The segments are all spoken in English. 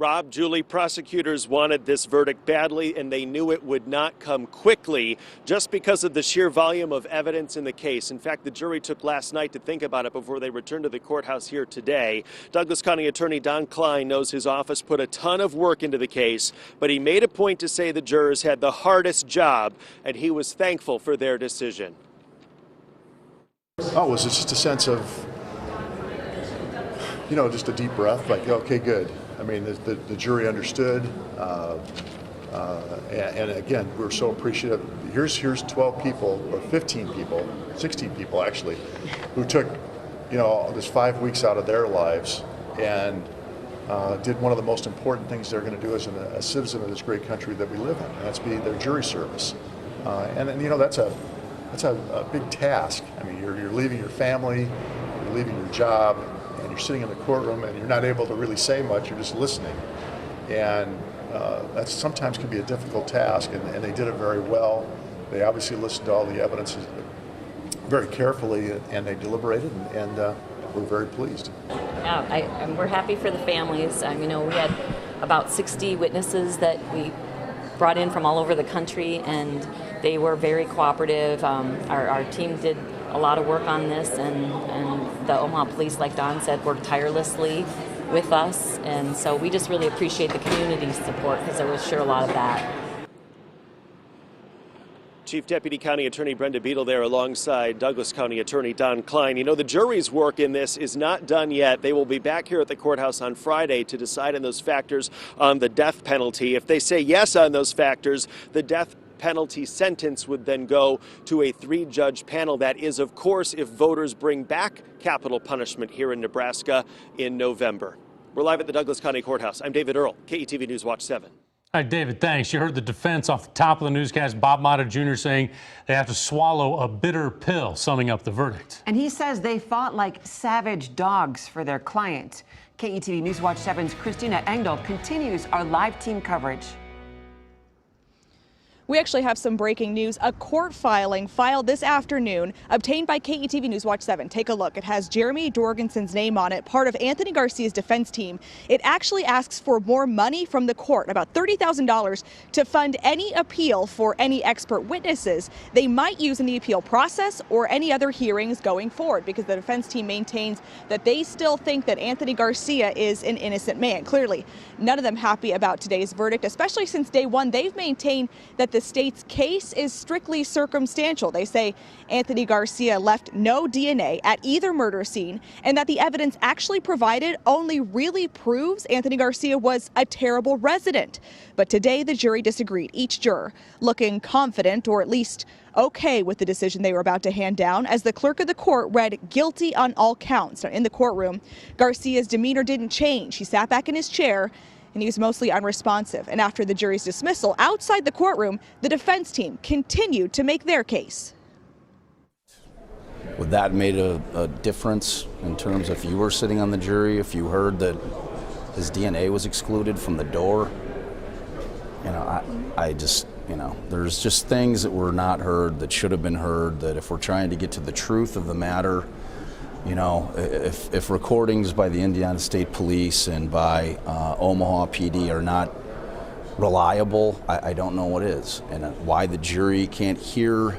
Rob, Julie, prosecutors wanted this verdict badly, and they knew it would not come quickly just because of the sheer volume of evidence in the case. In fact, the jury took last night to think about it before they returned to the courthouse here today. Douglas County Attorney Don Klein knows his office put a ton of work into the case, but he made a point to say the jurors had the hardest job, and he was thankful for their decision. Oh, it was just a sense of, just a deep breath, like, okay, good. I mean, the jury understood, and again, we're so appreciative. Here's 12 people, or 15 people, 16 people actually, who took, this 5 weeks out of their lives and did one of the most important things they're going to do as a citizen of this great country that we live in, and that's be their jury service. And that's a big task. I mean, you're leaving your family, you're leaving your job, and you're sitting in the courtroom and you're not able to really say much, you're just listening. And that sometimes can be a difficult task, and they did it very well. They obviously listened to all the evidence very carefully, and they deliberated, and we're very pleased. Yeah, we're happy for the families. We had about 60 witnesses that we brought in from all over the country, and they were very cooperative. Our team did a lot of work on this, and the Omaha Police, like Don said, worked tirelessly with us, and so we just really appreciate the community's support, because there was sure a lot of that. Chief Deputy County Attorney Brenda Beadle there alongside Douglas County Attorney Don Klein. The jury's work in this is not done yet. They will be back here at the courthouse on Friday to decide on those factors on the death penalty. If they say yes on those factors, the death penalty sentence would then go to a 3-judge panel. That is, of course, if voters bring back capital punishment here in Nebraska in November. We're live at the Douglas County Courthouse. I'm David Earle, KETV News Watch 7. All right, David, thanks. You heard the defense off the top of the newscast, Bob Motta Jr. saying they have to swallow a bitter pill, summing up the verdict. And he says they fought like savage dogs for their client. KETV News Watch 7's Christina Engdahl continues our live team coverage. We actually have some breaking news. A court filing filed this afternoon, obtained by KETV News Watch 7. Take a look. It has Jeremy Jorgensen's name on it, part of Anthony Garcia's defense team. It actually asks for more money from the court, about $30,000, to fund any appeal for any expert witnesses they might use in the appeal process or any other hearings going forward, because the defense team maintains that they still think that Anthony Garcia is an innocent man. Clearly, none of them happy about today's verdict, especially since day one they've maintained that the state's case is strictly circumstantial. They say Anthony Garcia left no DNA at either murder scene, and that the evidence actually provided only really proves Anthony Garcia was a terrible resident. But today the jury disagreed, each juror looking confident, or at least okay, with the decision they were about to hand down, as the clerk of the court read guilty on all counts. Now, in the courtroom, Garcia's demeanor didn't change. He sat back in his chair, and he was mostly unresponsive. And after the jury's dismissal, outside the courtroom, the defense team continued to make their case. Would that made a difference in terms of if you were sitting on the jury, if you heard that his DNA was excluded from the door? I just, there's just things that were not heard that should have been heard, that if we're trying to get to the truth of the matter, if recordings by the Indiana State Police and by Omaha PD are not reliable, I don't know what is. And why the jury can't hear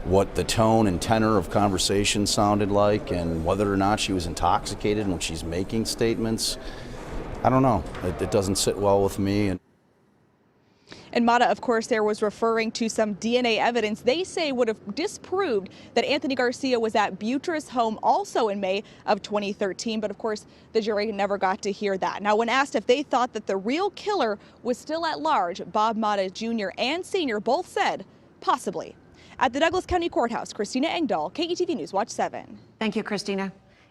what the tone and tenor of conversation sounded like, and whether or not she was intoxicated when she's making statements, I don't know. It doesn't sit well with me. And Motta, of course, there was referring to some DNA evidence they say would have disproved that Anthony Garcia was at Butra's home also in May of 2013. But of course, the jury never got to hear that. Now, when asked if they thought that the real killer was still at large, Bob Motta Jr. and Sr. both said possibly. At the Douglas County Courthouse, Christina Engdahl, KETV News Watch 7. Thank you, Christina.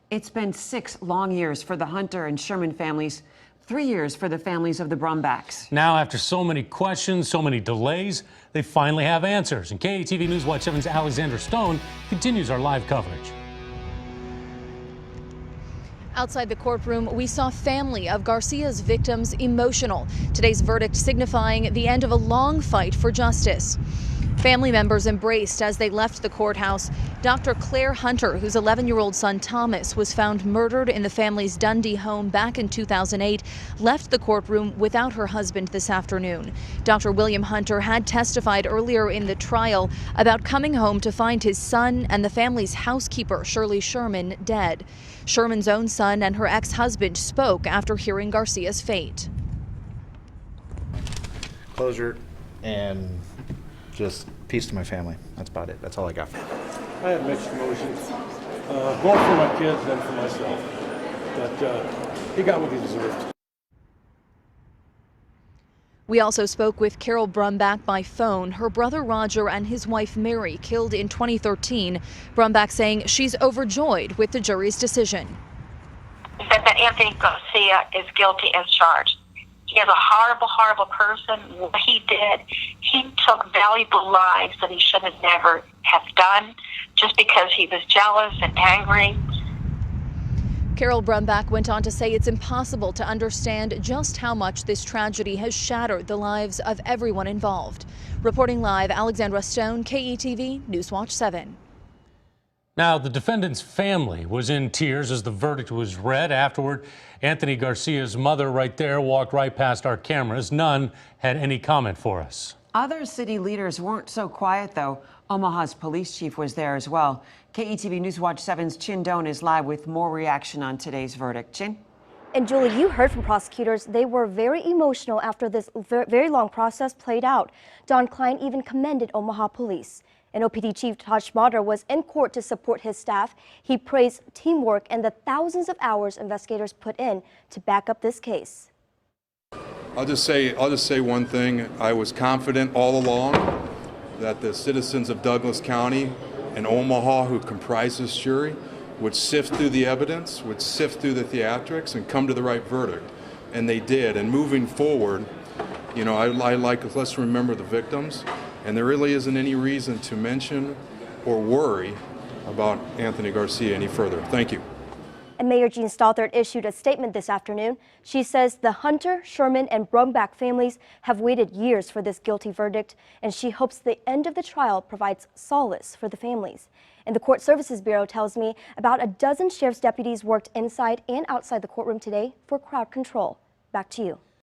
It's been 6 long years for the Hunter and Sherman families. 3 years for the families of the Brombacks. Now, after so many questions, so many delays, they finally have answers. And KETV News Watch 7's Alexander Stone continues our live coverage. Outside the courtroom, we saw family of Garcia's victims emotional. Today's verdict signifying the end of a long fight for justice. Family members embraced as they left the courthouse. Dr. Claire Hunter, whose 11-year-old son Thomas was found murdered in the family's Dundee home back in 2008, left the courtroom without her husband this afternoon. Dr. William Hunter had testified earlier in the trial about coming home to find his son and the family's housekeeper, Shirley Sherman, dead. Sherman's own son and her ex-husband spoke after hearing Garcia's fate. Closure and just peace to my family. That's about it. That's all I got. I have mixed emotions, both for my kids and for myself. But he got what he deserved. We also spoke with Carol Brumbach by phone. Her brother Roger and his wife Mary killed in 2013. Brumbach saying she's overjoyed with the jury's decision. He said that Anthony Garcia is guilty as charged. He is a horrible, horrible person. What he did, he took valuable lives that he should have never have done just because he was jealous and angry. Carol Brumbach went on to say it's impossible to understand just how much this tragedy has shattered the lives of everyone involved. Reporting live, Alexandra Stone, KETV, Newswatch 7. Now, the defendant's family was in tears as the verdict was read. Afterward, Anthony Garcia's mother right there walked right past our cameras. None had any comment for us. Other city leaders weren't so quiet, though. Omaha's police chief was there as well. KETV Newswatch 7's Chin Doan is live with more reaction on today's verdict. Chin? And Julie, you heard from prosecutors. They were very emotional after this very long process played out. Don Klein even commended Omaha police. And OPD Chief Todd Schmader was in court to support his staff. He praised teamwork and the thousands of hours investigators put in to back up this case. I'll just say one thing. I was confident all along that the citizens of Douglas County and Omaha who comprise this jury would sift through the evidence, would sift through the theatrics and come to the right verdict. And they did. And moving forward, you know, let's remember the victims. And there really isn't any reason to mention or worry about Anthony Garcia any further. Thank you. And Mayor Jean Stothert issued a statement this afternoon. She says the Hunter, Sherman, and Brumbach families have waited years for this guilty verdict, and she hopes the end of the trial provides solace for the families. And the Court Services Bureau tells me about a dozen sheriff's deputies worked inside and outside the courtroom today for crowd control. Back to you.